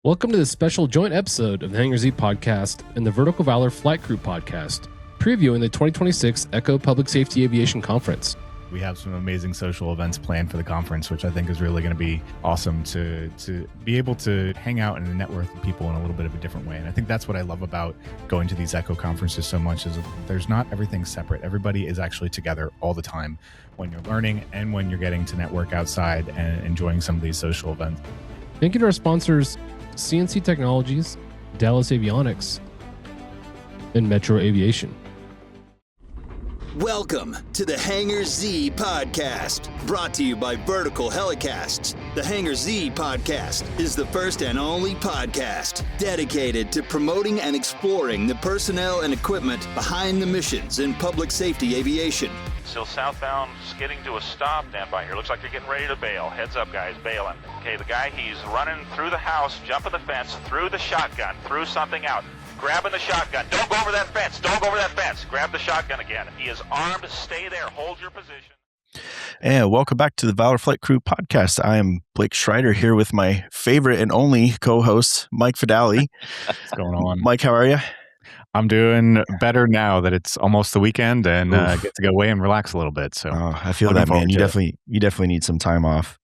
Welcome to this special joint episode of the Hangar Z podcast and the Vertical Valor Flight Crew podcast, previewing the 2026 ECHO Public Safety Aviation Conference. We have some amazing social events planned for the conference, which I think is really going to be awesome to be able to hang out and network with people in a little bit of a different way. And I think that's what I love about going to these ECHO conferences so much is there's not everything separate. Everybody is actually together all the time when you're learning and when you're getting to network outside and enjoying some of these social events. Thank you to our sponsors, CNC Technologies, Dallas Avionics, and Metro Aviation. Welcome to the Hangar Z podcast, brought to you by Vertical Helicasts. The Hangar Z podcast is the first and only podcast dedicated to promoting and exploring the personnel and equipment behind the missions in public safety aviation. Still southbound, skidding to a stop. Stand by here. Looks like you're getting ready to bail. Heads up, guys, bailing. Okay, the guy, he's running through the house, jumping the fence, through the shotgun, through something out. Grabbing the shotgun. Don't go over that fence. Don't go over that fence. Grab the shotgun again. He is armed. Stay there. Hold your position. And welcome back to the Valor Flight Crew podcast. I am Blake Schreider here with my favorite and only co-host, Mike Fidali. What's going on? Mike, how are you? I'm doing better now that it's almost the weekend and get to go away and relax a little bit. So I feel that, man. You definitely need some time off.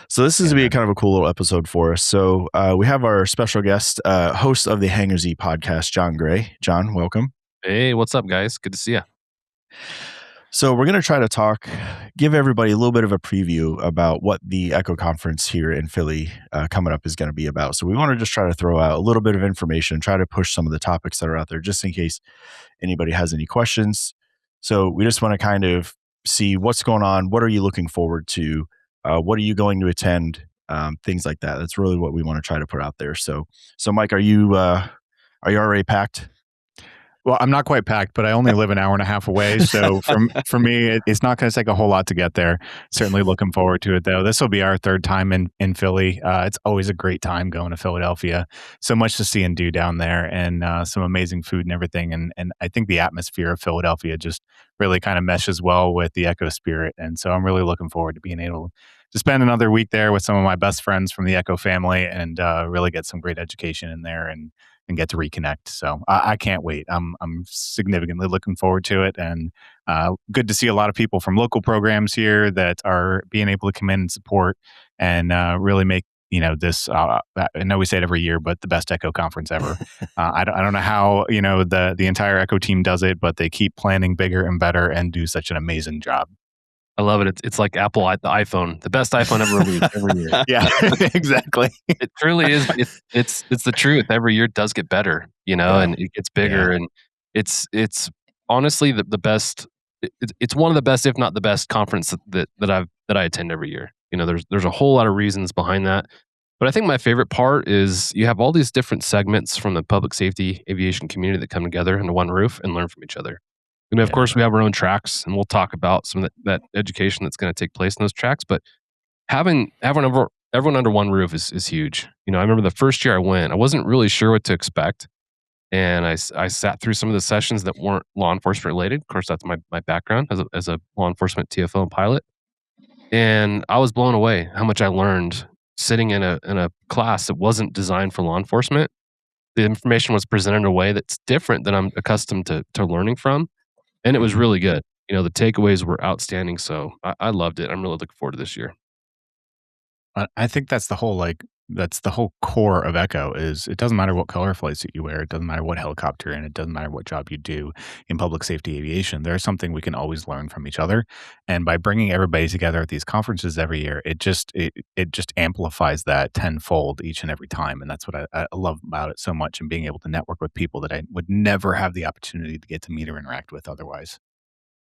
So this is going to be kind of a cool little episode for us. So we have our special guest, host of the Hangar Z podcast, John Gray. John, welcome. Hey, what's up, guys? Good to see you. So we're going to try to give everybody a little bit of a preview about what the ECHO conference here in Philly coming up is going to be about. So we want to just try to throw out a little bit of information, try to push some of the topics that are out there just in case anybody has any questions. So we just want to kind of see what's going on. What are you looking forward to? What are you going to attend? Things like that. That's really what we want to try to put out there. So Mike, are you already packed? Well, I'm not quite packed, but I only live an hour and a half away. So for me, it's not going to take a whole lot to get there. Certainly looking forward to it, though. This will be our third time in Philly. It's always a great time going to Philadelphia. So much to see and do down there, and some amazing food and everything. And I think the atmosphere of Philadelphia just really kind of meshes well with the ECHO spirit. And so I'm really looking forward to being able to spend another week there with some of my best friends from the ECHO family and really get some great education in there and get to reconnect. So I can't wait. I'm significantly looking forward to it, and good to see a lot of people from local programs here that are being able to come in and support and really make this. I know we say it every year, but the best ECHO conference ever. I don't know how the entire ECHO team does it, but they keep planning bigger and better and do such an amazing job. I love it. It's like Apple, the iPhone, the best iPhone ever released every year. Yeah, exactly. It truly is. It's the truth. Every year it does get better, and it gets bigger, and it's honestly the best. It's one of the best, if not the best, conference that I attend every year. There's a whole lot of reasons behind that, but I think my favorite part is you have all these different segments from the public safety aviation community that come together under one roof and learn from each other. And of course, we have our own tracks, and we'll talk about some of that education that's going to take place in those tracks. But having everyone under one roof is huge. I remember the first year I went, I wasn't really sure what to expect, and I sat through some of the sessions that weren't law enforcement related. Of course, that's my background as a law enforcement TFL and pilot, and I was blown away how much I learned sitting in a class that wasn't designed for law enforcement. The information was presented in a way that's different than I'm accustomed to learning from. And it was really good. The takeaways were outstanding. So I loved it. I'm really looking forward to this year. I think that's the whole core of ECHO is it doesn't matter what color flight suit you wear. It doesn't matter what helicopter you're in. It doesn't matter what job you do in public safety aviation. There's something we can always learn from each other. And by bringing everybody together at these conferences every year, it just amplifies that tenfold each and every time. And that's what I love about it so much, and being able to network with people that I would never have the opportunity to get to meet or interact with otherwise.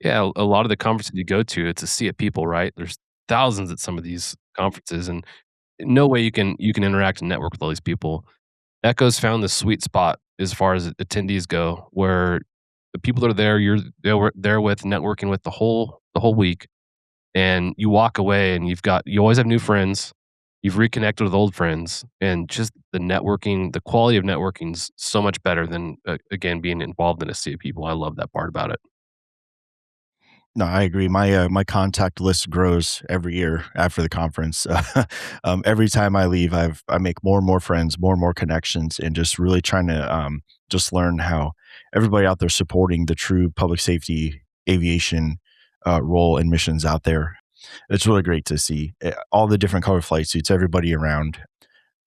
Yeah, a lot of the conferences you go to, it's a sea of people, right? There's thousands at some of these conferences, and no way you can interact and network with all these people. ECHO's found the sweet spot as far as attendees go, where the people that are there, you're there with, networking with the whole week, and you walk away and you always have new friends. You've reconnected with old friends, and just the networking, the quality of networking is so much better than again being involved in a sea of people. I love that part about it. No, I agree. My contact list grows every year after the conference. Every time I leave, I make more and more friends, more and more connections, and just really trying to just learn how everybody out there supporting the true public safety aviation role and missions out there. It's really great to see all the different color flight suits, everybody around.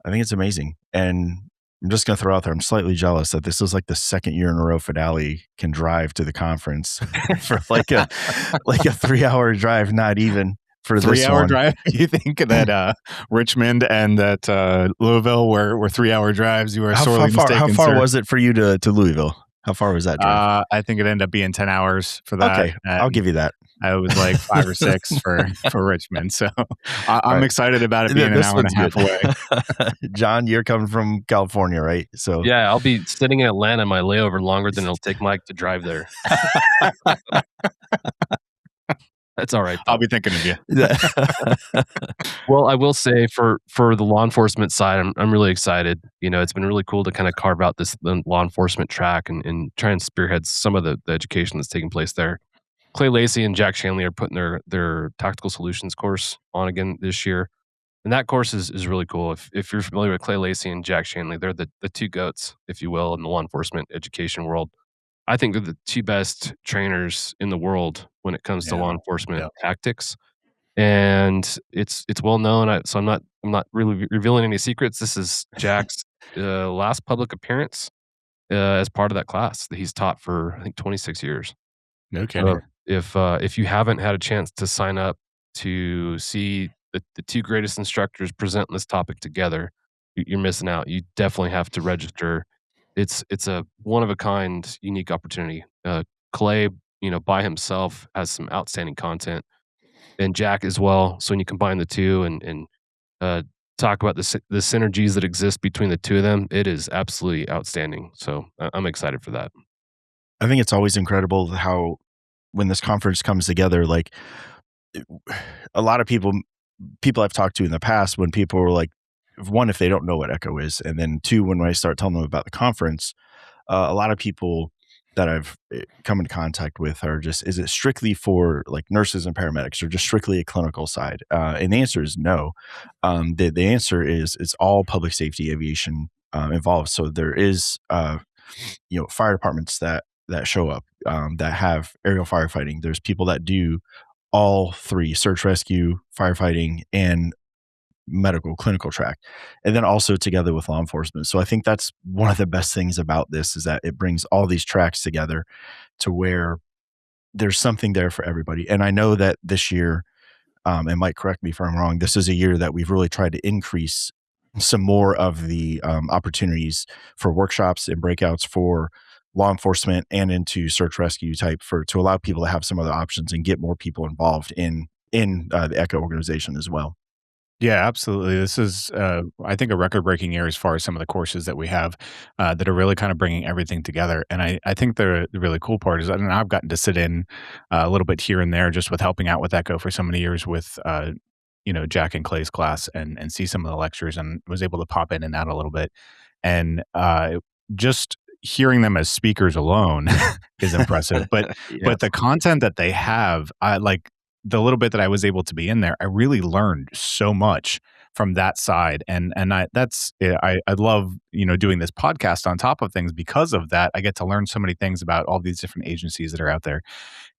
I think it's amazing. And I'm just going to throw out there, I'm slightly jealous that this is like the second year in a row Finale can drive to the conference for like a 3 hour drive, not even for this 3 hour one. drive. You think that Richmond and that Louisville were 3 hour drives? You were sorely mistaken. How far sir. was it for you to Louisville? How far was that drive? I think it ended up being 10 hours for that. Okay, I'll give you that. I was like 5 or 6 for Richmond. So I'm Right. excited about it being an This hour and a one's half away. good. John, you're coming from California, right? So Yeah, I'll be sitting in Atlanta in my layover longer than it'll take Mike to drive there. That's all right, though. I'll be thinking of you. Well, I will say for the law enforcement side, I'm really excited. It's been really cool to kind of carve out the law enforcement track and try and spearhead some of the education that's taking place there. Clay Lacey and Jack Schonely are putting their Tactical Solutions course on again this year. And that course is really cool. If you're familiar with Clay Lacey and Jack Schonely, they're the two goats, if you will, in the law enforcement education world. I think they're the two best trainers in the world when it comes to law enforcement tactics. And it's well known. So I'm not really revealing any secrets. This is Jack's last public appearance as part of that class that he's taught for, I think, 26 years. No kidding. If you haven't had a chance to sign up to see the two greatest instructors present this topic together, you're missing out. You definitely have to register. It's a one of a kind, unique opportunity. Clay, by himself has some outstanding content, and Jack as well. So when you combine the two and talk about the synergies that exist between the two of them, it is absolutely outstanding. So I'm excited for that. I think it's always incredible how when this conference comes together, like a lot of people I've talked to in the past, when people were like, one, if they don't know what Echo is, and then two, when I start telling them about the conference, a lot of people that I've come into contact with are just, is it strictly for like nurses and paramedics or just strictly a clinical side? And the answer is no. The answer is it's all public safety aviation involved. So there is, fire departments that show up that have aerial firefighting. There's people that do all three: search, rescue, firefighting, and medical clinical track, and then also together with law enforcement. So I think that's one of the best things about this, is that it brings all these tracks together to where there's something there for everybody. And I know that this year, and Mike, correct me if I'm wrong, this is a year that we've really tried to increase some more of the opportunities for workshops and breakouts for law enforcement and into search rescue type, to allow people to have some other options and get more people involved in the Echo organization as well. Yeah, absolutely. This is, I think, a record-breaking year as far as some of the courses that we have that are really kind of bringing everything together. And I think the really cool part is, I've gotten to sit in a little bit here and there just with helping out with Echo for so many years with, Jack and Clay's class, and see some of the lectures, and was able to pop in and out a little bit. And just hearing them as speakers alone is impressive. But but the content that they have, I like. The little bit that I was able to be in there, I really learned so much from that side. And I love, doing this podcast on top of things because of that. I get to learn so many things about all these different agencies that are out there,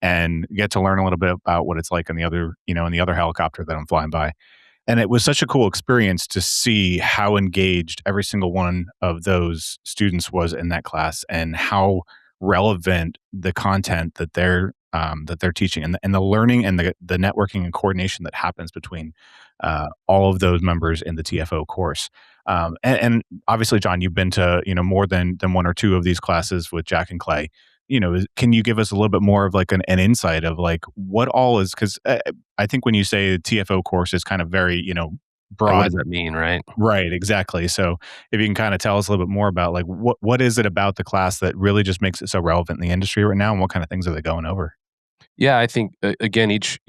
and get to learn a little bit about what it's like on the other, in the other helicopter that I'm flying by. And it was such a cool experience to see how engaged every single one of those students was in that class, and how relevant the content that they're teaching, and the learning and the networking and coordination that happens between all of those members in the TFO course. And obviously, John, you've been to more than one or two of these classes with Jack and Clay. Can you give us a little bit more of like an insight of like what all is? Because I think when you say TFO course is kind of very broad. What does that mean, right? Right, exactly. So if you can kind of tell us a little bit more about like what is it about the class that really just makes it so relevant in the industry right now, and what kind of things are they going over? Yeah, I think again, each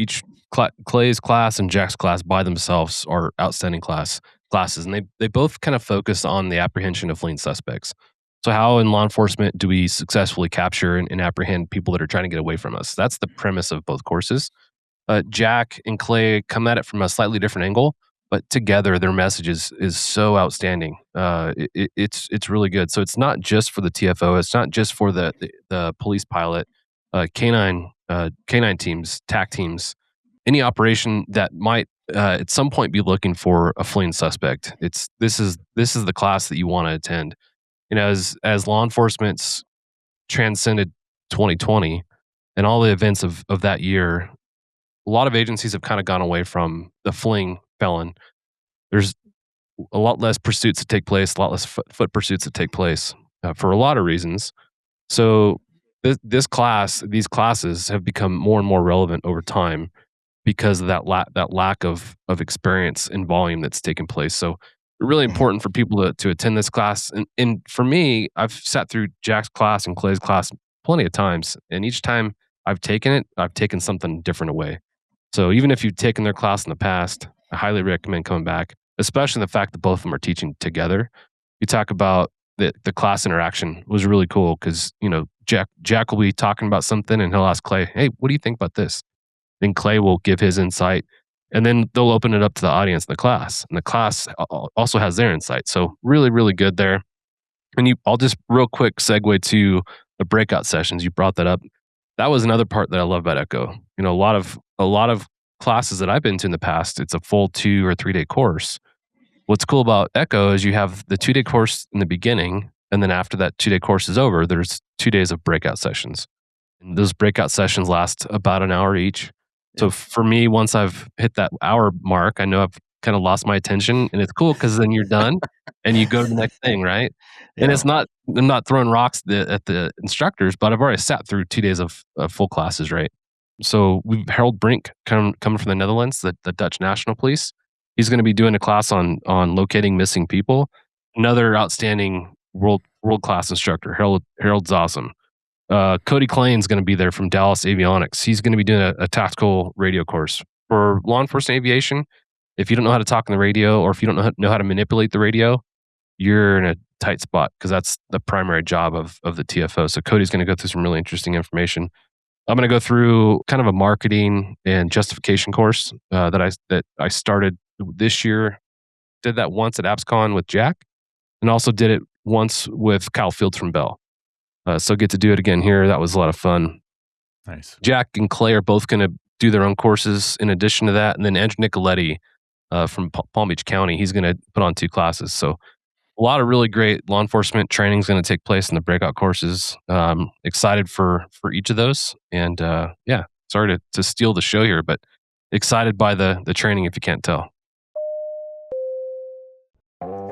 Clay's class and Jack's class by themselves are outstanding classes, and they both kind of focus on the apprehension of fleeing suspects. So how in law enforcement do we successfully capture and apprehend people that are trying to get away from us? That's the premise of both courses. Jack and Clay come at it from a slightly different angle, but together their message is so outstanding. It's really good. So it's not just for the TFO. It's not just for the police pilot, canine teams, TAC teams, any operation that might at some point be looking for a fleeing suspect. This is the class that you want to attend. As law enforcement's transcended 2020 and all the events of that year, a lot of agencies have kind of gone away from the fleeing felon. There's a lot less pursuits that take place, a lot less foot pursuits that take place for a lot of reasons. So these classes have become more and more relevant over time because of that lack of experience and volume that's taken place. So really important for people to attend this class. And for me, I've sat through Jack's class and Clay's class plenty of times, and each time I've taken it, I've taken something different away. So even if you've taken their class in the past, I highly recommend coming back, especially the fact that both of them are teaching together. You talk about the class interaction was really cool because, Jack will be talking about something and he'll ask Clay, hey, what do you think about this? Then Clay will give his insight, and then they'll open it up to the audience in the class. And the class also has their insight. So really, really good there. And I'll just real quick segue to the breakout sessions. You brought that up. That was another part that I love about Echo. A lot of classes that I've been to in the past, it's a full 2 or 3 day course. What's cool about Echo is you have the 2 day course in the beginning, and then after that 2 day course is over, there's 2 days of breakout sessions. And those breakout sessions last about an hour each. So for me, once I've hit that hour mark, I know I've kind of lost my attention, and it's cool because then you're done and you go to the next thing, right? Yeah. And I'm not throwing rocks at the instructors, but I've already sat through 2 days of full classes, right? So we've Harold Brink coming from the Netherlands, the Dutch National Police. He's going to be doing a class on locating missing people. Another outstanding world class instructor. Harold's awesome. Cody Klane's going to be there from Dallas Avionics. He's going to be doing a tactical radio course for law enforcement aviation. If you don't know how to talk on the radio, or if you don't know how to manipulate the radio, you're in a tight spot because that's the primary job of the TFO. So Cody's going to go through some really interesting information. I'm going to go through kind of a marketing and justification course that I started this year. Did that once at AppsCon with Jack, and also did it once with Kyle Fields from Bell. So get to do it again here. That was a lot of fun. Nice. Jack and Clay are both going to do their own courses in addition to that. And then Andrew Nicoletti from Palm Beach County, he's going to put on 2 classes. So a lot of really great law enforcement training is going to take place in the breakout courses. Excited for each of those. And sorry to steal the show here, but excited by the training if you can't tell.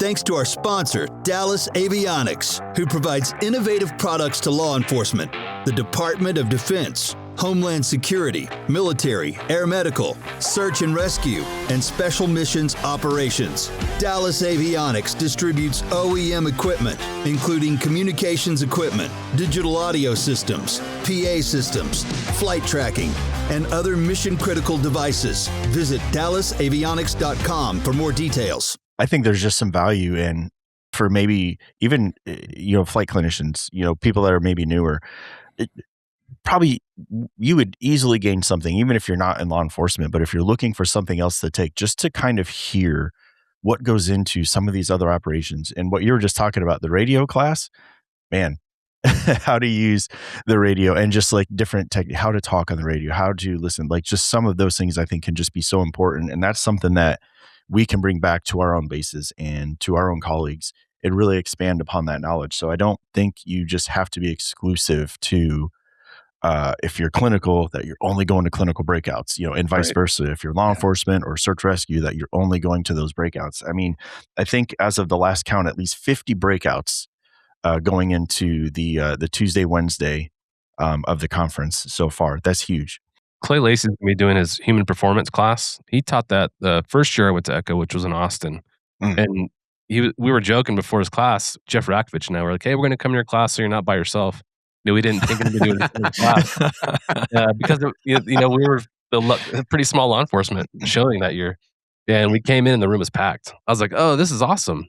Thanks to our sponsor, Dallas Avionics, who provides innovative products to law enforcement, the Department of Defense, Homeland Security, Military, Air Medical, Search and Rescue, and Special Missions Operations. Dallas Avionics distributes OEM equipment, including communications equipment, digital audio systems, PA systems, flight tracking, and other mission-critical devices. Visit DallasAvionics.com for more details. I think there's just some value in, for maybe even, flight clinicians, people that are maybe newer. Probably you would easily gain something, even if you're not in law enforcement, but if you're looking for something else to take, just to kind of hear what goes into some of these other operations. And what you were just talking about, the radio class, man, how to use the radio and just like different how to talk on the radio, how to listen, like just some of those things I think can just be so important. And that's something that we can bring back to our own bases and to our own colleagues and really expand upon that knowledge. So I don't think you just have to be exclusive to, if you're clinical, that you're only going to clinical breakouts, and vice versa. If you're law enforcement or search rescue, that you're only going to those breakouts. I mean, I think as of the last count, at least 50 breakouts going into the Tuesday, Wednesday of the conference so far. That's huge. Clay Lacey is going to be doing his human performance class. He taught that the first year I went to Echo, which was in Austin. And we were joking before his class, Jeff Rakovich and I were like, hey, we're going to come to your class so you're not by yourself. We didn't think of doing this in the class because we were a pretty small law enforcement showing that year. And we came in and the room was packed. I was like, oh, this is awesome.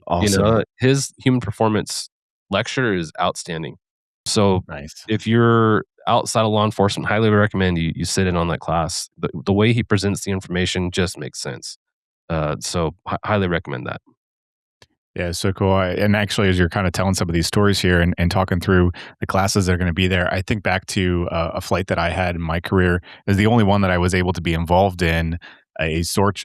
His human performance lecture is outstanding. So Nice. if you're outside of law enforcement, highly recommend you sit in on that class. The way he presents the information just makes sense. So highly recommend that. Yeah, so cool. And actually, as you're kind of telling some of these stories here and talking through the classes that are going to be there, I think back to a flight that I had in my career. Is the only one that I was able to be involved in a search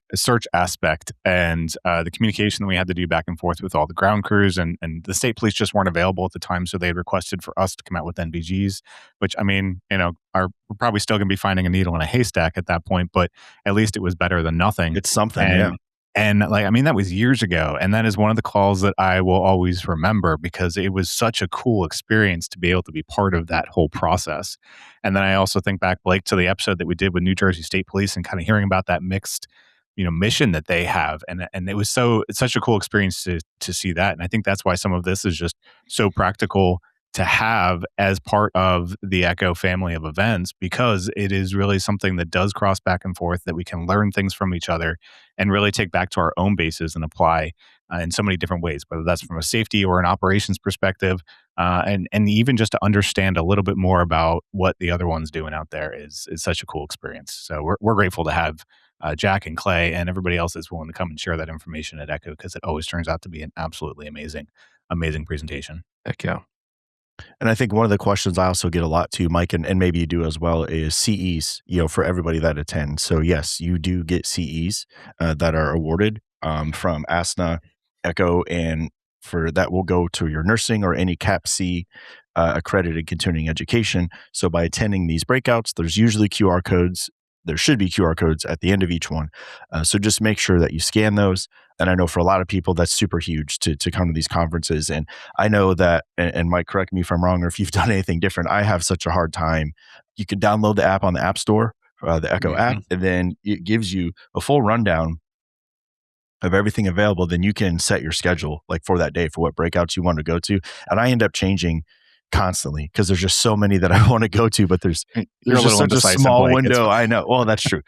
aspect, and the communication that we had to do back and forth with all the ground crews and the state police just weren't available at the time, so they had requested for us to come out with NVGs, which I mean, we're probably still going to be finding a needle in a haystack at that point, but at least it was better than nothing. It's something, and, yeah. And that was years ago. And that is one of the calls that I will always remember because it was such a cool experience to be able to be part of that whole process. And then I also think back, Blake, to the episode that we did with New Jersey State Police and kind of hearing about that mixed, mission that they have. And it was it's such a cool experience to see that. And I think that's why some of this is just so practical to have as part of the Echo family of events, because it is really something that does cross back and forth, that we can learn things from each other and really take back to our own bases and apply in so many different ways, whether that's from a safety or an operations perspective, and even just to understand a little bit more about what the other one's doing out there is such a cool experience. So we're grateful to have Jack and Clay and everybody else that's willing to come and share that information at Echo, because it always turns out to be an absolutely amazing presentation. Heck yeah. And I think one of the questions I also get a lot too, Mike, and maybe you do as well, is CEs, for everybody that attends. So yes, you do get CEs that are awarded from ASNA, Echo, and for that will go to your nursing or any CAPC accredited continuing education. So by attending these breakouts, there's usually QR codes. There should be QR codes at the end of each one. So just make sure that you scan those. And I know for a lot of people, that's super huge to come to these conferences. And I know that, and Mike, correct me if I'm wrong, or if you've done anything different, I have such a hard time. You can download the app on the App Store, the Echo app, and then it gives you a full rundown of everything available. Then you can set your schedule like for that day, for what breakouts you want to go to. And I end up changing constantly because there's just so many that I want to go to, but there's just such a small window. I know. Well, that's true.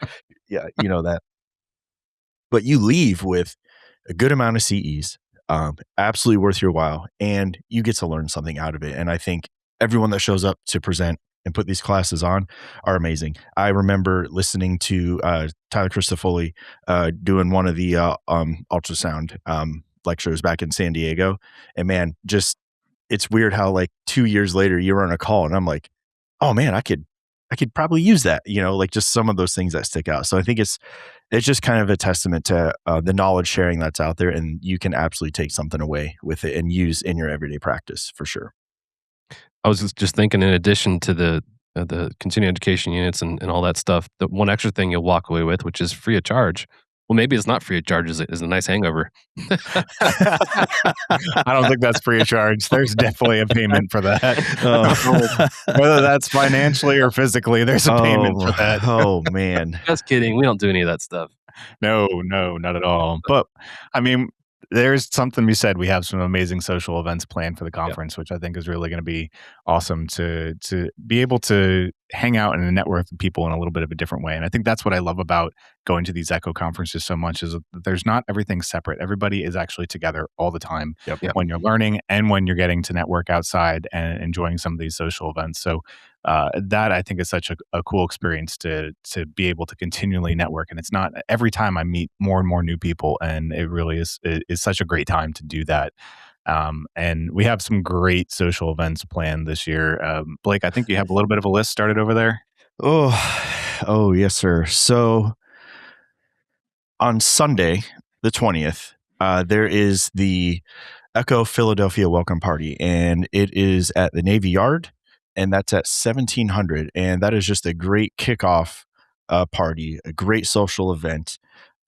Yeah, you know that. But you leave with a good amount of CEs, absolutely worth your while, and you get to learn something out of it. And I think everyone that shows up to present and put these classes on are amazing. I remember listening to Tyler Christofoli doing one of the ultrasound lectures back in San Diego, and man, just it's weird how like 2 years later you were on a call and I'm like, oh man, I could probably use that, like just some of those things that stick out. So I think it's just kind of a testament to the knowledge sharing that's out there, and you can absolutely take something away with it and use in your everyday practice for sure. I was just thinking, in addition to the continuing education units and all that stuff, the one extra thing you'll walk away with, which is free of charge. Well, maybe it's not free of charge. Is a nice hangover. I don't think that's free of charge. There's definitely a payment for that. Whether that's financially or physically, there's a payment for that. Oh, man. Just kidding. We don't do any of that stuff. No, not at all. But I mean, there's something to be said. We have some amazing social events planned for the conference, which I think is really going to be awesome to be able to hang out and network with people in a little bit of a different way. And I think that's what I love about going to these Echo conferences so much, is that there's not everything separate. Everybody is actually together all the time when you're learning and when you're getting to network outside and enjoying some of these social events. So that I think is such a cool experience to be able to continually network. And it's not every time I meet more and more new people, and it really is such a great time to do that. And we have some great social events planned this year. Blake, I think you have a little bit of a list started over there. Oh, yes, sir. So on Sunday, the 20th, there is the Echo Philadelphia Welcome Party, and it is at the Navy Yard, and that's at 1700. And that is just a great kickoff party, a great social event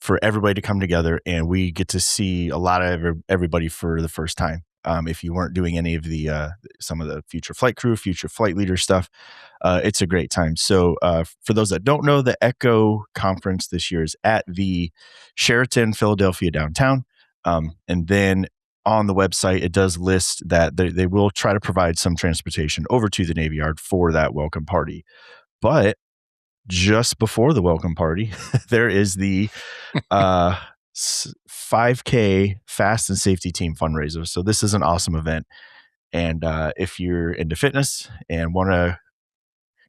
for everybody to come together, and we get to see a lot of everybody for the first time. If you weren't doing any of the some of the future flight crew, future flight leader stuff, it's a great time. So for those that don't know, the Echo conference this year is at the Sheraton Philadelphia Downtown, and then on the website it does list that they will try to provide some transportation over to the Navy Yard for that welcome party. But just before the welcome party, there is the 5K Fast and Safety Team fundraiser. So this is an awesome event. And if you're into fitness and want to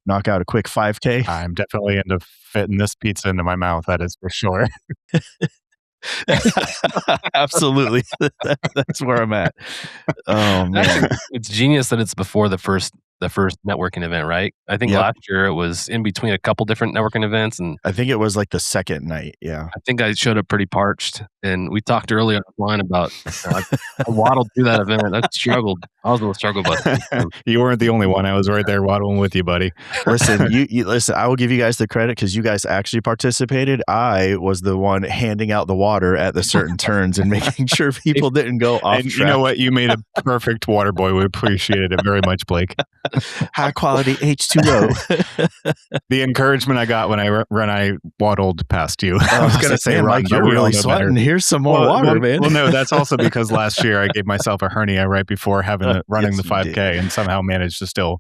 knock out a quick 5K, I'm definitely into fitting this pizza into my mouth. That is for sure. absolutely, that's where I'm at. Oh man, Actually, it's genius that it's before the first networking event, right? I think Yep. last year it was in between a couple different networking events, and I think it was like the second night. Yeah, I think I showed up pretty parched. And we talked earlier offline about I waddled through that event. I struggled. I was a little struggle bus. You weren't the only one. I was right there waddling with you, buddy. listen, you listen. I will give you guys the credit because you guys actually participated. I was the one handing out the water at the certain turns and making sure people didn't go off And track. you know what? You made a perfect water boy. We appreciated it very much, Blake. High quality H2O. The encouragement I got when I waddled past you. I was gonna say, "Man, Mike, but you're we all really know sweating. better." Here's some more water, man. Well, no, that's also because last year I gave myself a hernia right before running Yes, the 5K and somehow managed to still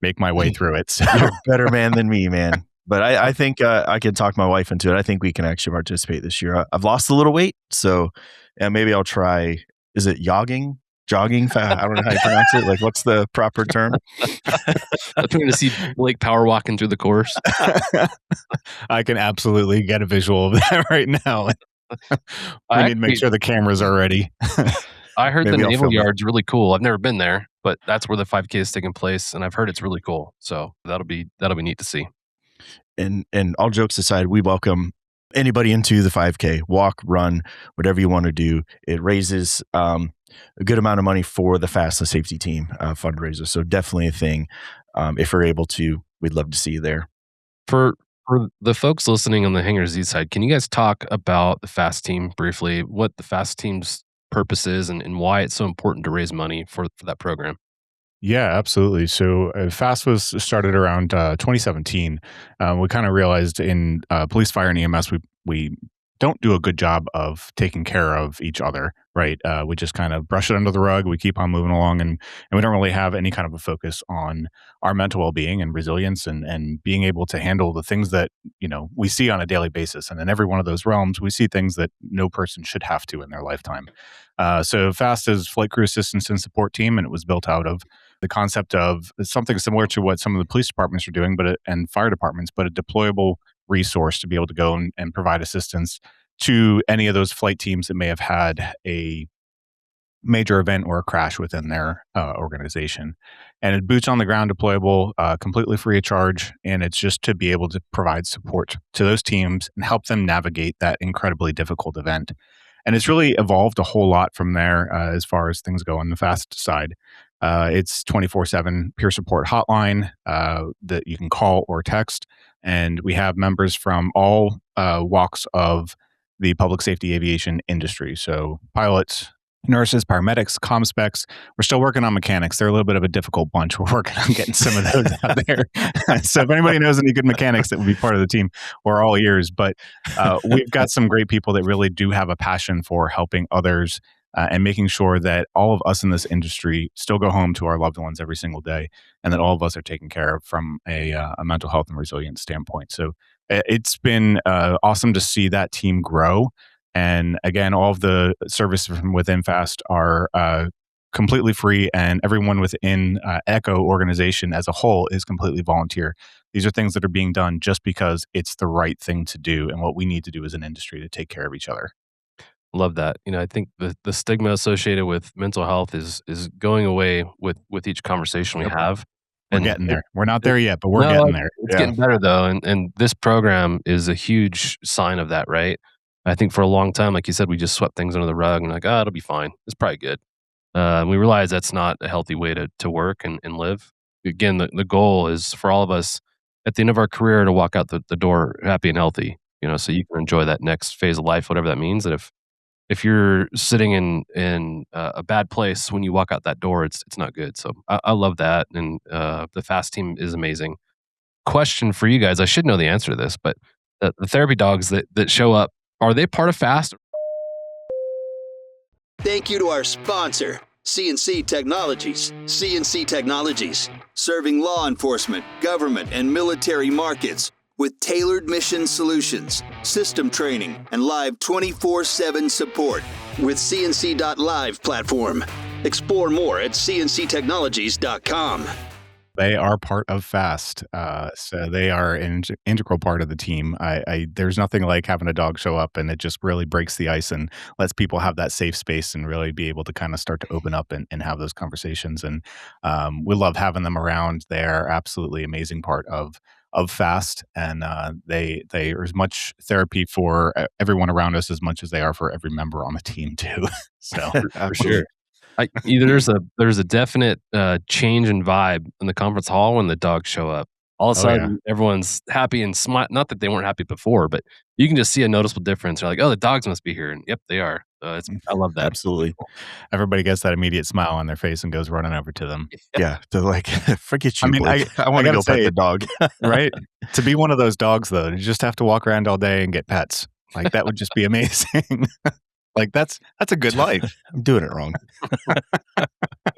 make my way through it. So. You're a better man than me, man. But I think I can talk my wife into it. I think we can actually participate this year. I've lost a little weight, so maybe I'll try. Is it jogging? Jogging? I don't know how you pronounce it. Like, what's the proper term? I'm trying to see Blake power walking through the course. I can absolutely get a visual of that right now. We need to make sure the cameras are ready. I heard the Maybe I'll Naval film it. Yard's really cool. I've never been there, but that's where the 5K is taking place, and I've heard it's really cool. So that'll be neat to see. And all jokes aside, we welcome anybody into the 5K, walk, run, whatever you want to do. It raises a good amount of money for the Fast Safety Team fundraiser. So definitely a thing. If we're able to, we'd love to see you there. For the folks listening on the Hangar Z side, can you guys talk about the FAST team briefly, what the FAST team's purpose is and why it's so important to raise money for that program? Yeah, absolutely. So FAST was started around 2017. We kind of realized in police, fire, and EMS, we don't do a good job of taking care of each other, right? We just kind of brush it under the rug. We keep on moving along, and we don't really have any kind of a focus on our mental well-being and resilience and being able to handle the things that, we see on a daily basis. And in every one of those realms, we see things that no person should have to in their lifetime. So FAST is Flight Crew Assistance and Support Team, and it was built out of the concept of something similar to what some of the police departments are doing, and fire departments, but a deployable resource to be able to go and provide assistance to any of those flight teams that may have had a major event or a crash within their organization. And it boots on the ground deployable, completely free of charge. And it's just to be able to provide support to those teams and help them navigate that incredibly difficult event. And it's really evolved a whole lot from there as far as things go on the FAST side. It's 24/7 peer support hotline that you can call or text. And we have members from all walks of the public safety aviation industry. So pilots, nurses, paramedics, comm specs. We're still working on mechanics. They're a little bit of a difficult bunch. We're working on getting some of those out there. So if anybody knows any good mechanics that would be part of the team, we're all ears. But we've got some great people that really do have a passion for helping others and making sure that all of us in this industry still go home to our loved ones every single day, and that all of us are taken care of from a mental health and resilience standpoint. So it's been awesome to see that team grow. And again, all of the services from within FAST are completely free, and everyone within ECHO organization as a whole is completely volunteer. These are things that are being done just because it's the right thing to do and what we need to do as an industry to take care of each other. Love that. I think the stigma associated with mental health is going away with each conversation we have. We're getting there. We're not there yet, but we're getting there. It's getting better though, and this program is a huge sign of that, right? I think for a long time, like you said, we just swept things under the rug and like, it'll be fine. It's probably good. And we realize that's not a healthy way to work and live. Again, the goal is for all of us at the end of our career to walk out the door happy and healthy, so you can enjoy that next phase of life, whatever that means. And if you're sitting in a bad place when you walk out that door, it's not good. So I love that. And the FAST team is amazing. Question for you guys. I should know the answer to this, but the therapy dogs that show up, are they part of FAST? Thank you to our sponsor, CNC Technologies. CNC Technologies, serving law enforcement, government, and military markets with tailored mission solutions, system training, and live 24/7 support with CNC.live platform. Explore more at cnctechnologies.com. They are part of FAST, so they are an integral part of the team. There's nothing like having a dog show up, and it just really breaks the ice and lets people have that safe space and really be able to kind of start to open up and have those conversations. And we love having them around. They're absolutely amazing part of FAST, and they are as much therapy for everyone around us as much as they are for every member on the team too. So For sure. There's a definite change in vibe in the conference hall when the dogs show up. All of a sudden, everyone's happy and smile. Not that they weren't happy before, but you can just see a noticeable difference. They're like, "Oh, the dogs must be here," and yep, they are. I love that. Absolutely. Everybody gets that immediate smile on their face and goes running over to them. Yeah, they're like, forget you. I mean, Blake. I want to go pet the dog. Right? To be one of those dogs, though, you just have to walk around all day and get pets. Like that would just be amazing. Like that's a good life. I'm doing it wrong. I'm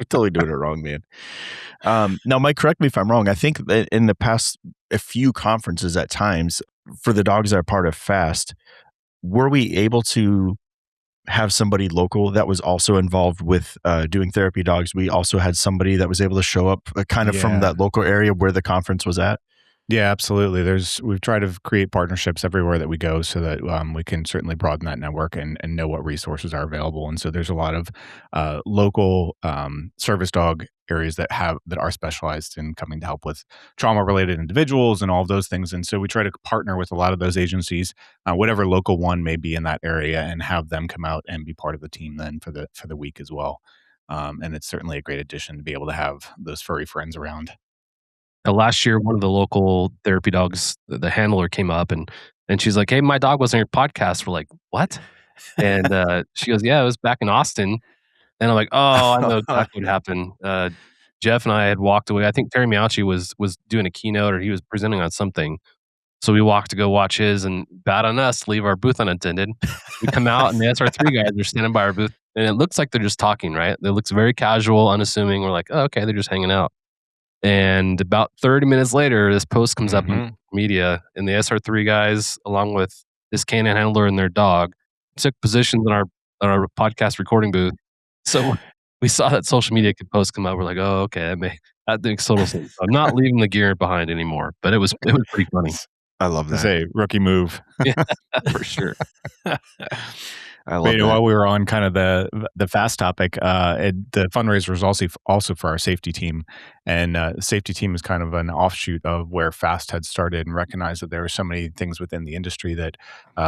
totally doing it wrong, man. Now, Mike, correct me if I'm wrong. I think that in the past a few conferences at times for the dogs that are part of FAST, were we able to have somebody local that was also involved with doing therapy dogs? We also had somebody that was able to show up kind of from that local area where the conference was at. Yeah, absolutely. We've tried to create partnerships everywhere that we go so that we can certainly broaden that network and know what resources are available. And so there's a lot of local service dog areas that are specialized in coming to help with trauma-related individuals and all of those things. And so we try to partner with a lot of those agencies, whatever local one may be in that area, and have them come out and be part of the team then for the week as well. And it's certainly a great addition to be able to have those furry friends around. Last year, one of the local therapy dogs, the handler came up and she's like, "Hey, my dog was on your podcast." We're like, "What?" And she goes, "Yeah, it was back in Austin." And I'm like, "Oh, I know exactly what happened." Jeff and I had walked away. I think Terry Miauchi was doing a keynote or he was presenting on something. So we walked to go watch his, and bad on us, leave our booth unattended. We come out and the SR3 guys are standing by our booth, and it looks like they're just talking, right? It looks very casual, unassuming. We're like, "Oh, okay, they're just hanging out." And about 30 minutes later, this post comes up in media, and the SR3 guys, along with this canine handler and their dog, took positions in our podcast recording booth. So we saw that social media post come up. We're like, "Oh, okay, that makes total sense." I'm not leaving the gear behind anymore, but it was pretty funny. I love that. It's a rookie move. Yeah, for sure. I love that. While we were on kind of the FAST topic, the fundraiser was also for our safety team, and safety team is kind of an offshoot of where FAST had started, and recognized that there are so many things within the industry that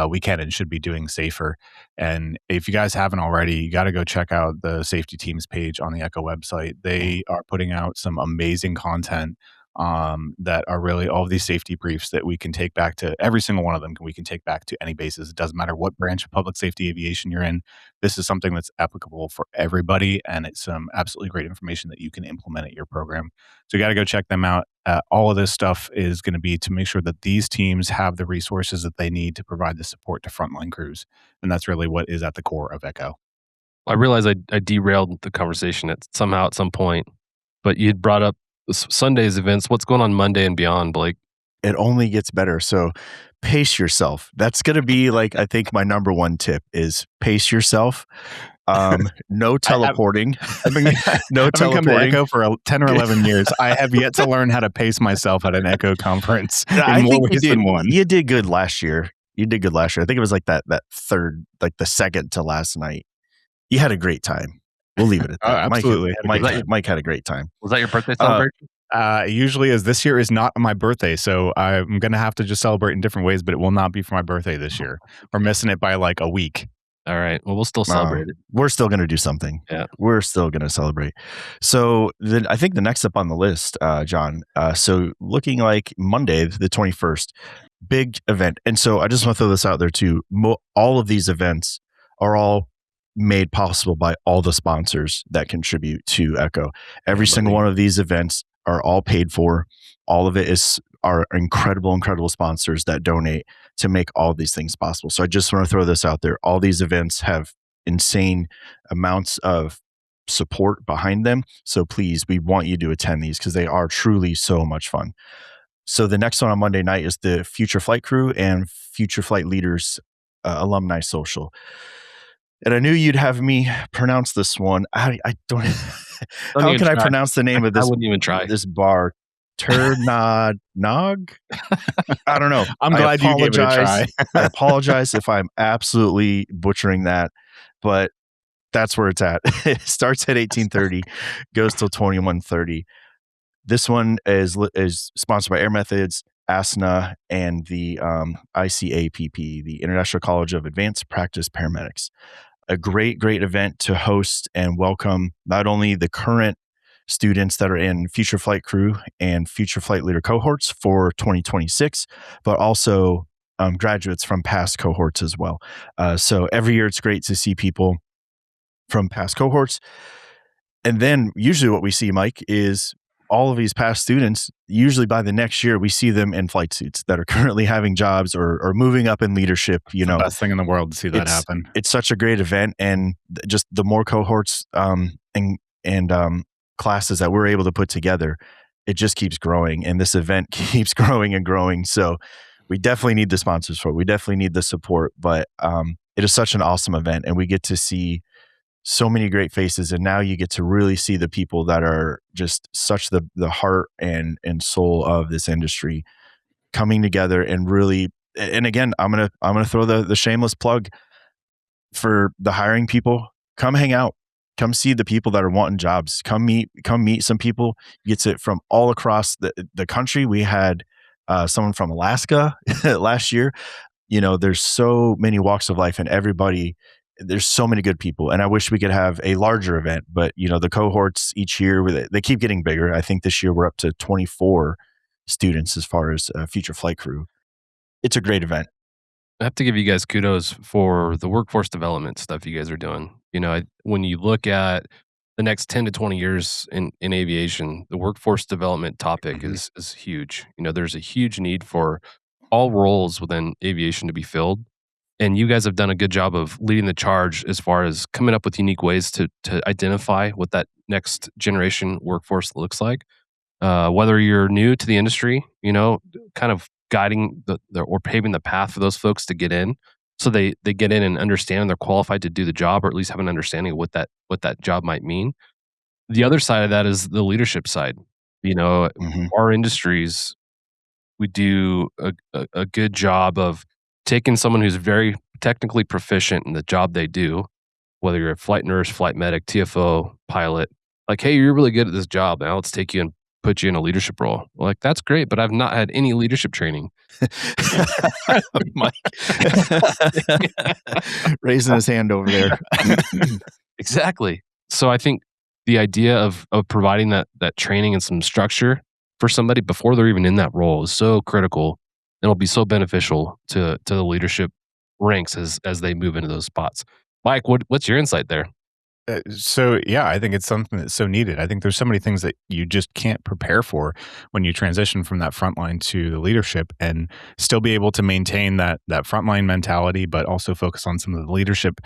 we can and should be doing safer. And if you guys haven't already, you got to go check out the safety team's page on the Echo website. They are putting out some amazing content that are really all of these safety briefs that we can take back to every single one of them. We can take back to any basis. It doesn't matter what branch of public safety aviation you're in. This is something that's applicable for everybody, and it's some absolutely great information that you can implement at your program. So you got to go check them out. All of this stuff is going to be to make sure that these teams have the resources that they need to provide the support to frontline crews, and that's really what is at the core of Echo. I realized I derailed the conversation at some point, but you had brought up Sunday's events. What's going on Monday and beyond, Blake? It only gets better. So pace yourself. That's going to be I think my number one tip is pace yourself. No teleporting. No teleporting. I've come to Echo for 10 or 11 years. I have yet to learn how to pace myself at an Echo conference. I think you did good last year. I think it was that third, the second to last night. You had a great time. We'll leave it at that. Absolutely. Mike had a great time. Was that your birthday celebration? Usually this year is not my birthday, so I'm going to have to just celebrate in different ways, but it will not be for my birthday this year. We're missing it by a week. All right. Well, we'll still celebrate it. We're still going to do something. Yeah. We're still going to celebrate. So I think the next up on the list, John, so looking like Monday, the 21st, big event. And so I just want to throw this out there too. All of these events are all made possible by all the sponsors that contribute to Echo. Every single one of these events are all paid for. All of it is our incredible sponsors that donate to make all of these things possible. So I just want to throw this out there. All these events have insane amounts of support behind them. So please, we want you to attend these because they are truly so much fun. So the next one on Monday night is the Future Flight Crew and Future Flight Leaders Alumni Social. And I knew you'd have me pronounce this one. I don't. How can I pronounce the name of this? I wouldn't even try. This bar, Turnod Nog. I don't know. I'm glad you gave it a try. I apologize if I'm absolutely butchering that, but that's where it's at. It starts at 18:30, goes till 21:30. This one is sponsored by Air Methods, ASNA, and the ICAPP, the International College of Advanced Practice Paramedics. A great event to host and welcome not only the current students that are in Future Flight Crew and Future Flight Leader cohorts for 2026, but also graduates from past cohorts as well. So every year it's great to see people from past cohorts. And then usually what we see, Mike, is all of these past students, usually by the next year, we see them in flight suits that are currently having jobs or moving up in leadership. The best thing in the world to see that happen. It's such a great event, and just the more cohorts and classes that we're able to put together, it just keeps growing, and this event keeps growing and growing. So we definitely need the sponsors for it. We definitely need the support, but it is such an awesome event, and we get to see so many great faces, and now you get to really see the people that are just such the heart and soul of this industry coming together and really. And again, I'm gonna throw the shameless plug for the hiring people. Come hang out, come see the people that are wanting jobs. Come meet some people. You get it from all across the country. We had someone from Alaska last year. There's so many walks of life, and everybody. There's so many good people, and I wish we could have a larger event, but the cohorts each year, they keep getting bigger. I think this year we're up to 24 students as far as Future Flight Crew. It's a great event. I have to give you guys kudos for the workforce development stuff you guys are doing. When you look at the next 10 to 20 years in aviation, the workforce development topic is huge. There's a huge need for all roles within aviation to be filled. And you guys have done a good job of leading the charge as far as coming up with unique ways to identify what that next generation workforce looks like. Whether you're new to the industry, kind of guiding or paving the path for those folks to get in, so they get in and understand they're qualified to do the job, or at least have an understanding of what that job might mean. The other side of that is the leadership side. Our industries, we do a good job of taking someone who's very technically proficient in the job they do, whether you're a flight nurse, flight medic, TFO, pilot, like, hey, you're really good at this job. Now let's take you and put you in a leadership role. Like, that's great, but I've not had any leadership training. Mike. Raising his hand over there. Exactly. So I think the idea of providing that training and some structure for somebody before they're even in that role is so critical. It'll be so beneficial to the leadership ranks as they move into those spots. Mike, what's your insight there? So yeah, I think it's something that's so needed. I think there's so many things that you just can't prepare for when you transition from that frontline to the leadership, and still be able to maintain that frontline mentality, but also focus on some of the leadership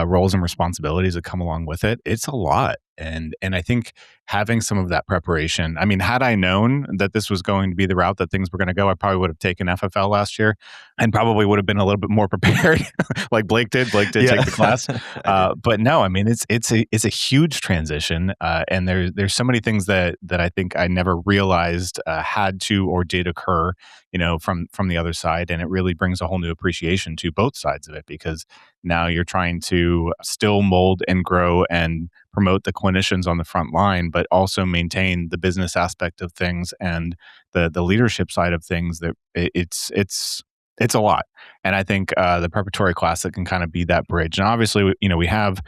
roles and responsibilities that come along with it. It's a lot. And I think having some of that preparation, I mean, had I known that this was going to be the route that things were going to go, I probably would have taken FFL last year and probably would have been a little bit more prepared like Blake did. Blake did take the class. But no, I mean, it's a huge transition. And there's so many things that I think I never realized had to or did occur, from the other side. And it really brings a whole new appreciation to both sides of it, because now you're trying to still mold and grow and promote the clinicians on the front line, but also maintain the business aspect of things and the leadership side of things. That it's a lot. And I think the preparatory class that can kind of be that bridge. And obviously, we have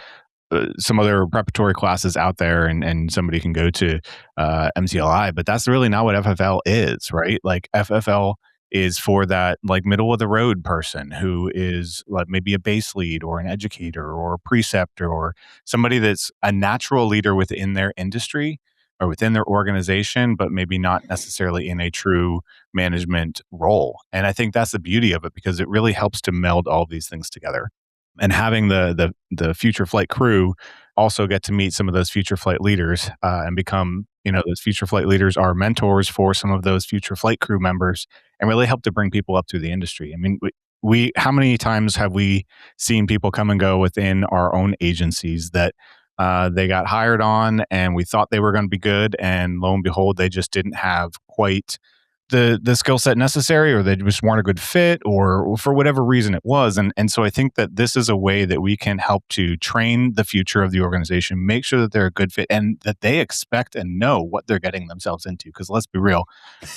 some other preparatory classes out there, and somebody can go to MCLI, but that's really not what FFL is, right? Like, FFL is for that like middle of the road person who is like maybe a base lead or an educator or a preceptor, or somebody that's a natural leader within their industry or within their organization, but maybe not necessarily in a true management role. And I think that's the beauty of it, because it really helps to meld all of these things together. And having the future flight crew also get to meet some of those future flight leaders and become, those future flight leaders are mentors for some of those future flight crew members, and really help to bring people up through the industry. I mean, how many times have we seen people come and go within our own agencies that they got hired on and we thought they were going to be good, and lo and behold, they just didn't have quite the skill set necessary, or they just weren't a good fit, or for whatever reason it was. And so I think that this is a way that we can help to train the future of the organization, make sure that they're a good fit and that they expect and know what they're getting themselves into. Because let's be real,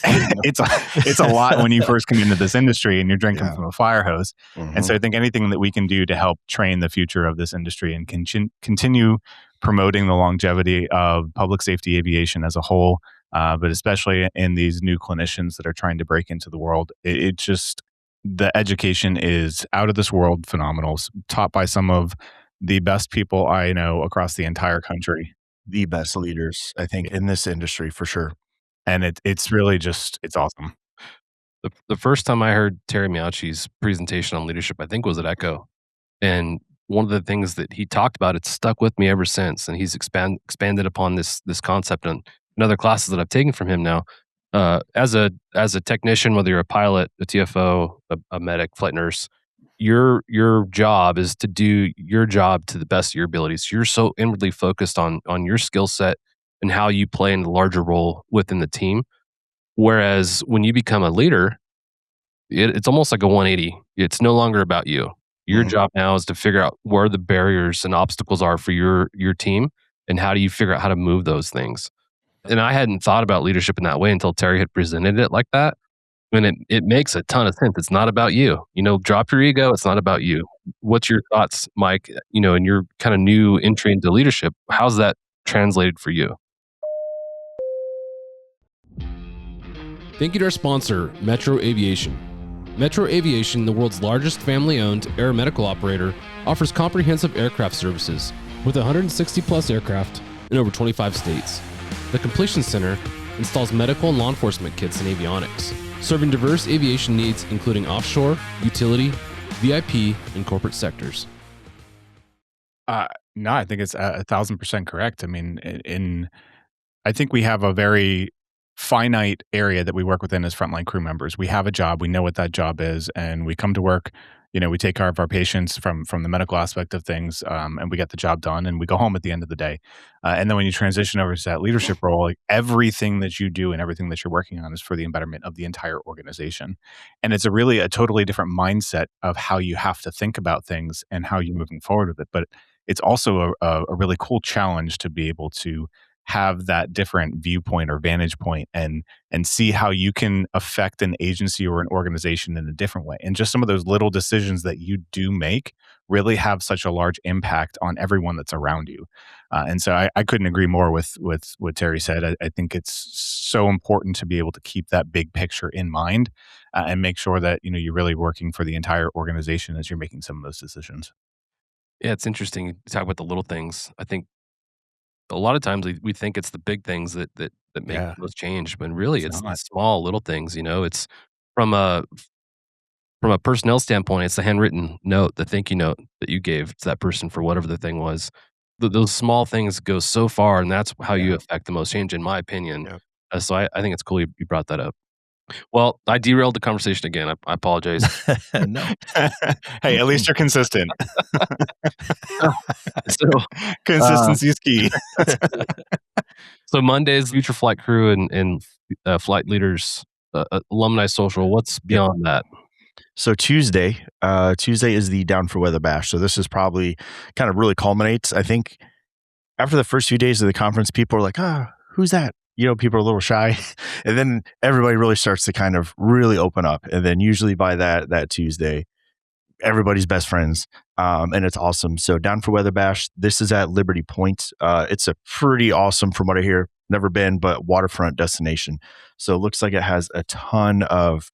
it's a lot when you first come into this industry and you're drinking from a fire hose. And so I think anything that we can do to help train the future of this industry and continue promoting the longevity of public safety aviation as a whole, but especially in these new clinicians that are trying to break into the world, it just, the education is out of this world phenomenal, taught by some of the best people I know across the entire country. The best leaders, I think, in this industry for sure. And it's really just, it's awesome. The first time I heard Terry Miauchi's presentation on leadership, I think was at Echo. And one of the things that he talked about, it's stuck with me ever since. And he's expanded upon this concept in other classes that I've taken from him now. As a technician, whether you're a pilot, a TFO, a medic, flight nurse, your job is to do your job to the best of your abilities. You're so inwardly focused on your skill set and how you play in the larger role within the team. Whereas when you become a leader, it's almost like a 180. It's no longer about you. Your job now is to figure out where the barriers and obstacles are for your team, and how do you figure out how to move those things. And I hadn't thought about leadership in that way until Terry had presented it like that. And it makes a ton of sense. It's not about you. Drop your ego. It's not about you. What's your thoughts, Mike, in your kind of new entry into leadership? How's that translated for you? Thank you to our sponsor, Metro Aviation. Metro Aviation, the world's largest family-owned aeromedical operator, offers comprehensive aircraft services with 160 plus aircraft in over 25 states. The Completion Center installs medical and law enforcement kits and avionics, serving diverse aviation needs including offshore, utility, VIP, and corporate sectors. No, I think it's 1,000% correct. I mean, I think we have a very finite area that we work within as frontline crew members. We have a job, we know what that job is, and we come to work, we take care of our patients from the medical aspect of things, and we get the job done, and we go home at the end of the day. And then when you transition over to that leadership role, like everything that you do and everything that you're working on is for the betterment of the entire organization. And it's a totally different mindset of how you have to think about things and how you're moving forward with it. But it's also a really cool challenge to be able to have that different viewpoint or vantage point and see how you can affect an agency or an organization in a different way. And just some of those little decisions that you do make really have such a large impact on everyone that's around you. And so I couldn't agree more with what Terry said. I think it's so important to be able to keep that big picture in mind and make sure that you're really working for the entire organization as you're making some of those decisions. Yeah, it's interesting to talk about the little things. I think a lot of times we think it's the big things that make those change, but really it's the small little things. It's from a personnel standpoint, it's the handwritten note, the thank you note that you gave to that person for whatever the thing was. Those small things go so far, and that's how you affect the most change, in my opinion. So I think it's cool you brought that up. Well, I derailed the conversation again. I apologize. No. Hey, at least you're consistent. So, consistency is key. So Monday's Future Flight Crew and flight leaders alumni social. What's beyond that? So Tuesday is the Down for Weather Bash. So this is probably kind of really culminates. I think after the first few days of the conference, people are like, who's that? People are a little shy, and then everybody really starts to kind of really open up. And then usually by that Tuesday, everybody's best friends. And it's awesome. So Down for Weather Bash, this is at Liberty Point. It's a pretty awesome, from what I hear, never been, but waterfront destination. So it looks like it has a ton of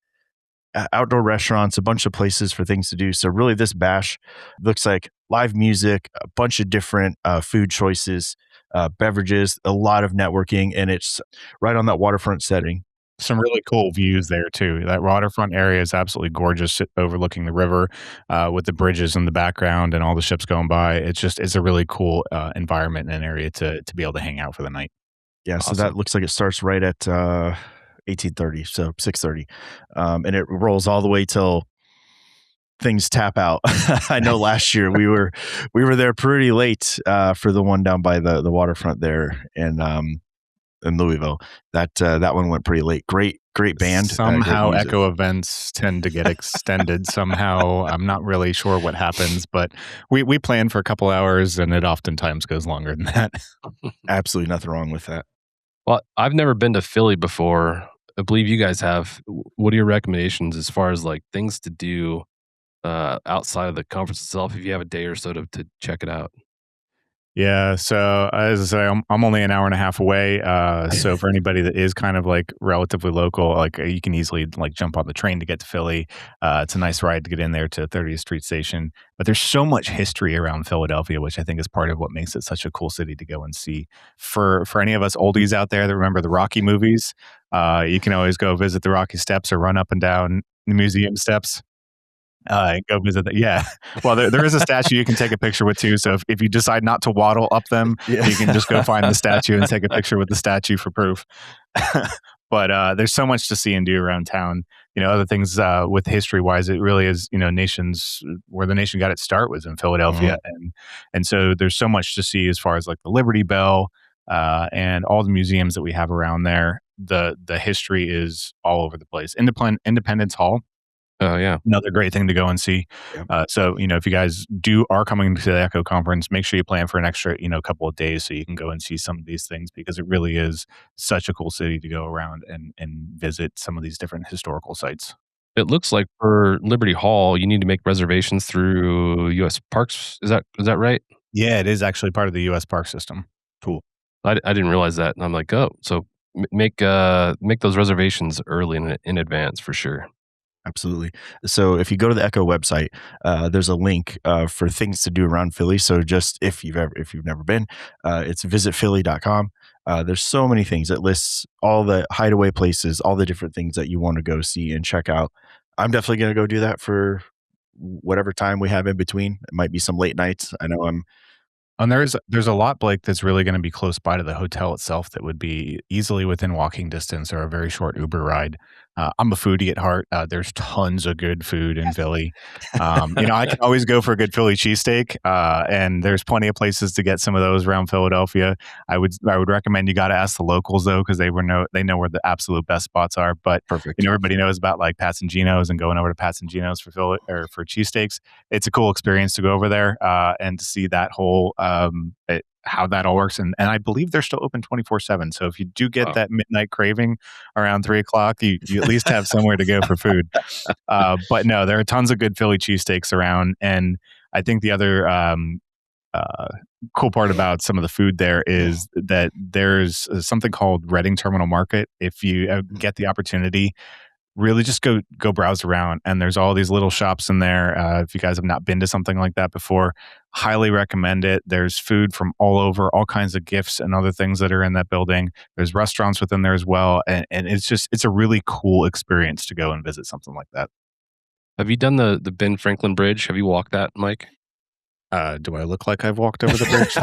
outdoor restaurants, a bunch of places for things to do. So really this bash looks like live music, a bunch of different food choices, beverages, a lot of networking, and it's right on that waterfront setting. Some really cool views there too. That waterfront area is absolutely gorgeous, overlooking the river with the bridges in the background and all the ships going by. It's a really cool environment and area to be able to hang out for the night. Yeah, awesome. So that looks like it starts right at 18:30, so 6:30, and it rolls all the way till things tap out. I know last year we were there pretty late for the one down by the waterfront there in Louisville. That one went pretty late. Great band. Somehow great music. echo events tend to get extended somehow. I'm not really sure what happens, but we plan for a couple hours and it oftentimes goes longer than that. Absolutely nothing wrong with that. Well, I've never been to Philly before. I believe you guys have. What are your recommendations as far as like things to do outside of the conference itself if you have a day or so to check it out? Yeah, so as I say, I'm only an hour and a half away. So for anybody that is kind of like relatively local, like you can easily like jump on the train to get to Philly. It's a nice ride to get in there to 30th Street Station. But there's so much history around Philadelphia, which I think is part of what makes it such a cool city to go and see. For any of us oldies out there that remember the Rocky movies, you can always go visit the Rocky Steps or run up and down the museum steps. Go visit that. Yeah. Well, there is a statue you can take a picture with too. So if you decide not to waddle up them, you can just go find the statue and take a picture with the statue for proof. But there's so much to see and do around town. Other things with history wise, it really is, nations where the nation got its start was in Philadelphia. And so there's so much to see as far as like the Liberty Bell and all the museums that we have around there. The history is all over the place. Independence Hall. Oh yeah, another great thing to go and see. Yep. So if you guys are coming to the Echo conference, make sure you plan for an extra couple of days so you can go and see some of these things, because it really is such a cool city to go around and visit some of these different historical sites. It looks like for Liberty Hall, you need to make reservations through U.S. Parks. Is that right? Yeah, it is actually part of the U.S. Park system. Cool. I didn't realize that, and I'm like, oh, so make those reservations early in advance for sure. Absolutely. So if you go to the Echo website, there's a link for things to do around Philly. So just if you've never been, it's visitphilly.com. There's so many things. It lists all the hideaway places, all the different things that you want to go see and check out. I'm definitely going to go do that for whatever time we have in between. It might be some late nights. I know And there's a lot, Blake, that's really going to be close by to the hotel itself that would be easily within walking distance or a very short Uber ride. I'm a foodie at heart. There's tons of good food in Philly. I can always go for a good Philly cheesesteak, and there's plenty of places to get some of those around Philadelphia. I would recommend you got to ask the locals though, because they know where the absolute best spots are. But Perfect. Everybody knows about like Pat's and Geno's and going over to Pat's and Geno's for Philly or for cheesesteaks. It's a cool experience to go over there and to see that whole how that all works. And I believe they're still open 24/7. So if you do get that midnight craving around 3:00, you at least have somewhere to go for food. But no, there are tons of good Philly cheesesteaks around. And I think the other cool part about some of the food there is that there's something called Reading Terminal Market. If you get the opportunity, really just go browse around, and there's all these little shops in there. If you guys have not been to something like that before, highly recommend it. There's food from all over, all kinds of gifts and other things that are in that building. There's restaurants within there as well, and it's a really cool experience to go and visit something like that. Have you done the Ben Franklin Bridge? Have you walked that, Mike? Do I look like I've walked over the bridge?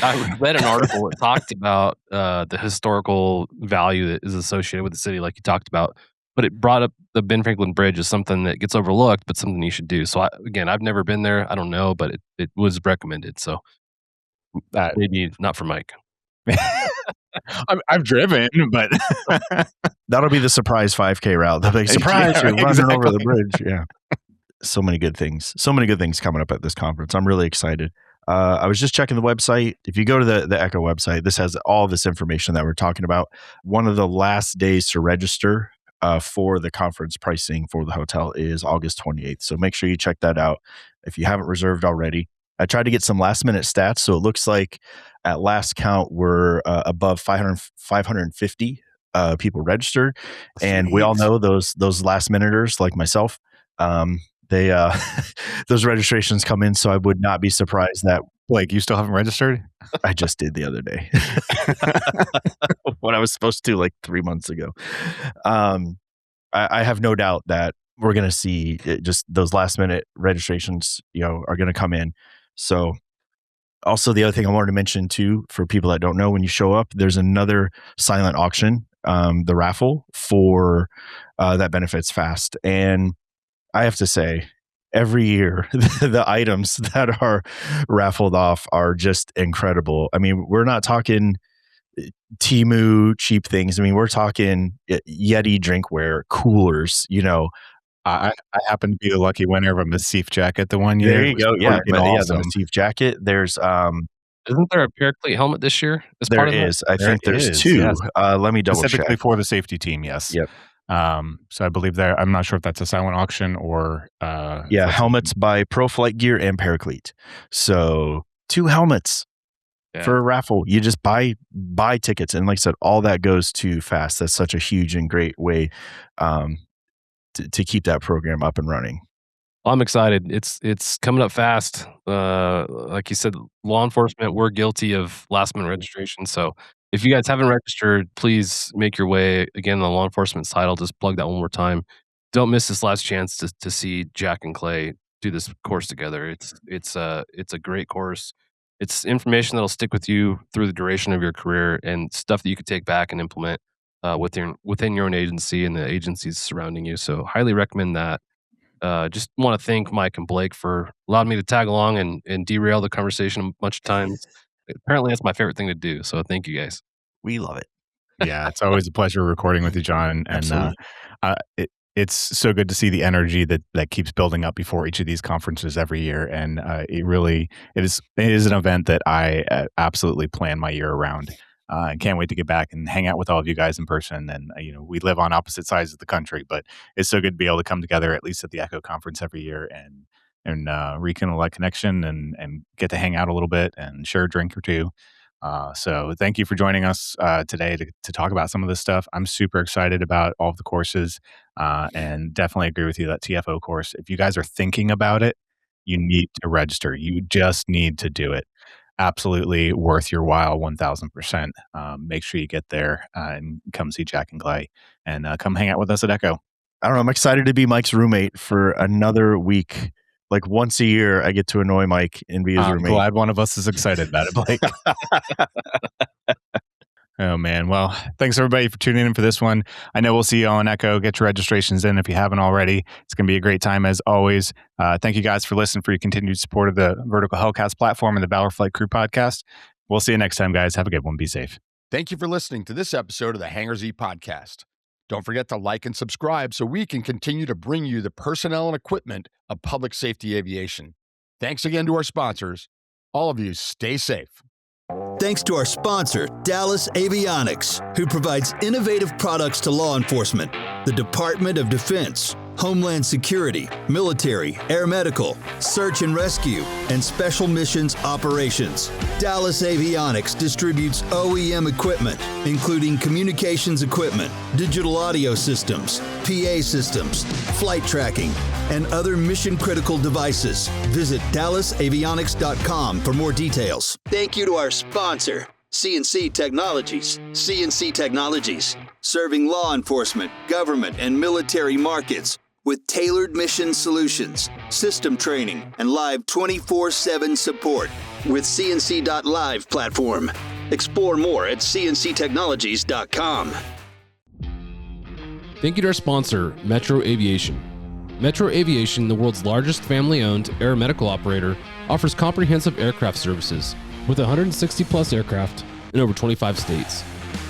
I read an article that talked about the historical value that is associated with the city, like you talked about, but it brought up the Ben Franklin Bridge as something that gets overlooked, but something you should do. So I've never been there. I don't know, but it was recommended. So maybe not for Mike. I've driven, but that'll be the surprise 5K route. The big surprise, you're running over the bridge. Yeah. So many good things coming up at this conference. I'm really excited. I was just checking the website. If you go to the Echo website, this has all this information that we're talking about. One of the last days to register for the conference pricing for the hotel is August 28th. So make sure you check that out if you haven't reserved already. I tried to get some last minute stats. So it looks like at last count, we're above 550 people registered. And we all know those last minuters like myself. They those registrations come in, so I would not be surprised that Blake, you still haven't registered? I just did the other day when I was supposed to, like 3 months ago. I have no doubt that we're going to see just those last minute registrations, are going to come in. So also the other thing I wanted to mention too, for people that don't know, when you show up, there's another silent auction the raffle for that benefits FAST. And I have to say, every year, the items that are raffled off are just incredible. I mean, we're not talking Temu cheap things. I mean, we're talking Yeti drinkware, coolers, I happen to be the lucky winner of a Massif jacket the one year. There you go. Yeah, awesome. the Massif jacket. There's Isn't there a Paraclete helmet this year? There is. I think there's two. Yes. Let me double check. Specifically for the safety team, yes. Yep. So I believe I'm not sure if that's a silent auction or helmets by Pro Flight Gear and Paraclete. So 2 helmets for a raffle. You just buy tickets, and like I said, all that goes to FAST. That's such a huge and great way to keep that program up and running. I'm excited. It's coming up fast. Like you said, law enforcement, we're guilty of last minute registration. So if you guys haven't registered, please make your way. Again, the law enforcement side, I'll just plug that one more time. Don't miss this last chance to see Jack and Clay do this course together. It's a great course. It's information that'll stick with you through the duration of your career, and stuff that you could take back and implement within your own agency and the agencies surrounding you. So highly recommend that. Just want to thank Mike and Blake for allowing me to tag along and derail the conversation a bunch of times. Apparently, that's my favorite thing to do. So thank you guys. We love it. Yeah, it's always a pleasure recording with you, John. And it's so good to see the energy that keeps building up before each of these conferences every year. And it is an event that I absolutely plan my year around. I can't wait to get back and hang out with all of you guys in person. And, we live on opposite sides of the country, but it's so good to be able to come together at least at the Echo conference every year and rekindle that connection and get to hang out a little bit and share a drink or two. So thank you for joining us today to talk about some of this stuff. I'm super excited about all of the courses and definitely agree with you that TFO course. If you guys are thinking about it, you need to register. You just need to do it. Absolutely worth your while, 1,000%. Make sure you get there and come see Jack and Clay and come hang out with us at Echo. I don't know. I'm excited to be Mike's roommate for another week. Like once a year, I get to annoy Mike and be his roommate. Glad one of us is excited about it, Blake. Oh, man. Well, thanks everybody for tuning in for this one. I know we'll see you on Echo. Get your registrations in if you haven't already. It's going to be a great time as always. Thank you guys for listening, for your continued support of the Vertical Hellcast platform and the Valor Flight Crew podcast. We'll see you next time, guys. Have a good one. Be safe. Thank you for listening to this episode of the Hangar Z podcast. Don't forget to like and subscribe so we can continue to bring you the personnel and equipment of public safety aviation. Thanks again to our sponsors. All of you, stay safe. Thanks to our sponsor, Dallas Avionics, who provides innovative products to law enforcement, the Department of Defense, Homeland Security, military, air medical, search and rescue, and special missions operations. Dallas Avionics distributes OEM equipment, including communications equipment, digital audio systems, PA systems, flight tracking, and other mission-critical devices. Visit DallasAvionics.com for more details. Thank you to our sponsor, CNC Technologies. CNC Technologies, serving law enforcement, government, and military markets with tailored mission solutions, system training, and live 24/7 support with CNC.live platform. Explore more at CNCTechnologies.com. Thank you to our sponsor, Metro Aviation. Metro Aviation, the world's largest family-owned air medical operator, offers comprehensive aircraft services with 160-plus aircraft in over 25 states.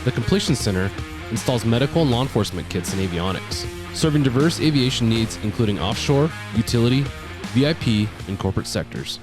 The Completion Center installs medical and law enforcement kits and avionics, serving diverse aviation needs including offshore, utility, VIP, and corporate sectors.